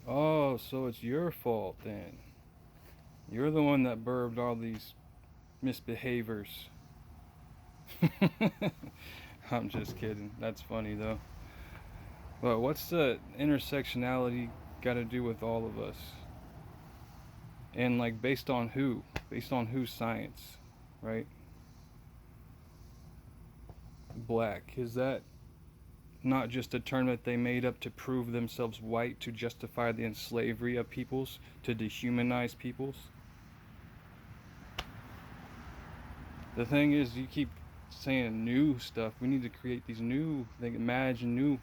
Oh, so it's your fault then. You're the one that birthed all these misbehaviors. I'm just kidding. That's funny though. But what's the intersectionality got to do with all of us? And like based on who? Based on whose science, right? Black. Is that not just a term that they made up to prove themselves white to justify the enslavery of peoples, to dehumanize peoples? The thing is, you keep saying new stuff. We need to create these new things. Imagine new.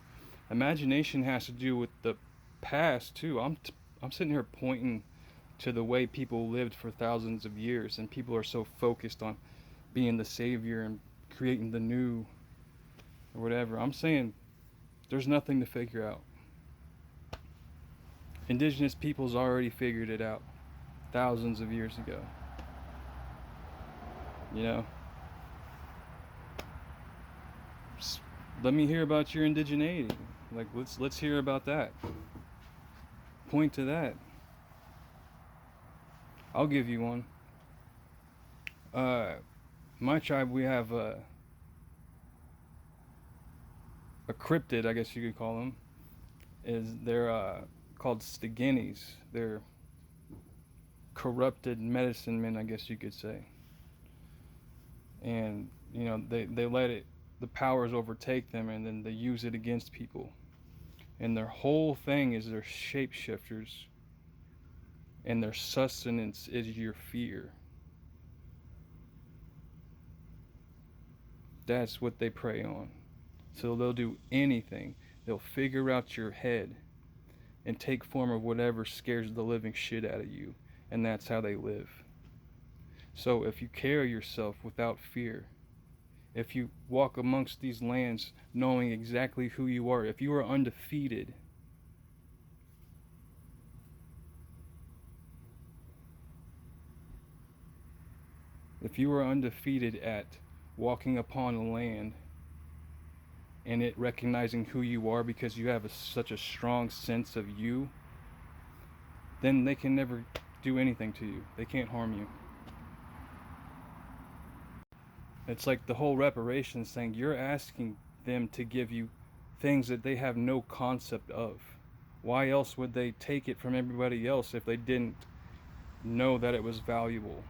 Imagination has to do with the past too. I'm sitting here pointing to the way people lived for thousands of years, and people are so focused on being the savior and creating the new or whatever. I'm saying there's nothing to figure out. Indigenous peoples already figured it out thousands of years ago. You know, let me hear about your indigeneity. Like let's hear about that. Point to that. I'll give you one. Uh, my tribe, we have a cryptid, I guess you could call them. Is they're called Stegenis. They're corrupted medicine men, I guess you could say. And you know they let it the powers overtake them, and then they use it against people. And their whole thing is they're shapeshifters, and their sustenance is your fear. That's what they prey on. So they'll do anything. They'll figure out your head and take form of whatever scares the living shit out of you. And that's how they live. So if you carry yourself without fear, if you walk amongst these lands knowing exactly who you are, if you are undefeated, if you are undefeated at walking upon a land and it recognizing who you are because you have such a strong sense of you, then they can never do anything to you. They can't harm you. It's like the whole reparations thing. You're asking them to give you things that they have no concept of. Why else would they take it from everybody else if they didn't know that it was valuable?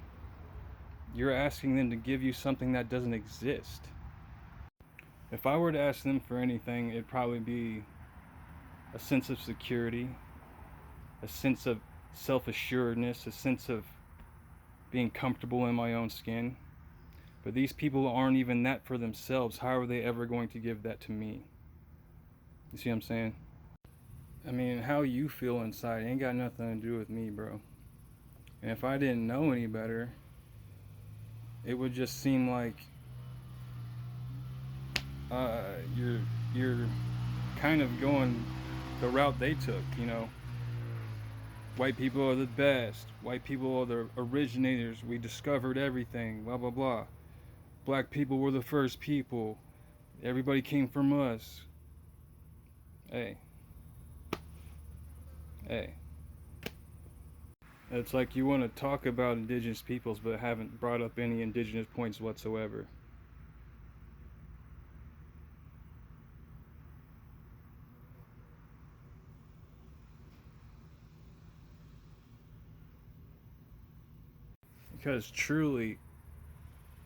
You're asking them to give you something that doesn't exist. If I were to ask them for anything, it'd probably be a sense of security, a sense of self assuredness, a sense of being comfortable in my own skin. But these people aren't even that for themselves. How are they ever going to give that to me? You see what I'm saying? I mean, how you feel inside ain't got nothing to do with me, bro. And if I didn't know any better, it would just seem like uh, you're you're kind of going the route they took. You know, white people are the best. White people are the originators. We discovered everything. Blah blah blah. Black people were the first people. Everybody came from us. Hey, hey. It's like you want to talk about indigenous peoples but haven't brought up any indigenous points whatsoever. Because truly,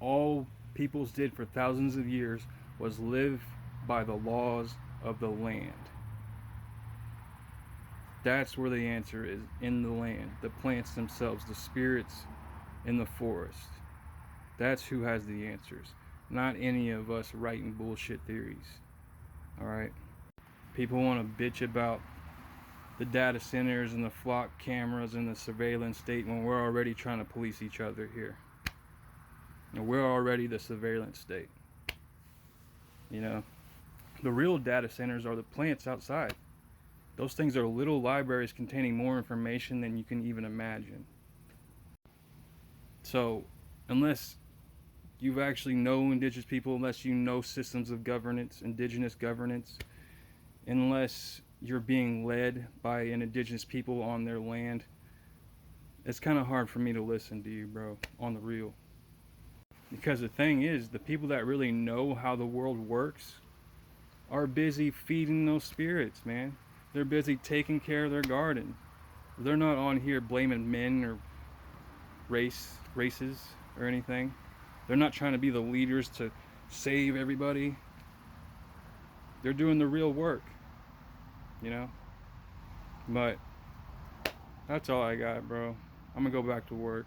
all peoples did for thousands of years was live by the laws of the land. That's where the answer is, in the land. The plants themselves, the spirits in the forest. That's who has the answers. Not any of us writing bullshit theories. Alright? People want to bitch about the data centers and the flock cameras and the surveillance state when we're already trying to police each other here. And we're already the surveillance state. You know? The real data centers are the plants outside. Those things are little libraries containing more information than you can even imagine. So, unless you actually know indigenous people, unless you know systems of governance, indigenous governance, unless you're being led by an indigenous people on their land, it's kind of hard for me to listen to you, bro, on the real. Because the thing is, the people that really know how the world works are busy feeding those spirits, man. They're busy taking care of their garden. They're not on here blaming men or races or anything. They're not trying to be the leaders to save everybody. They're doing the real work, you know? But that's all I got, bro. I'm gonna go back to work.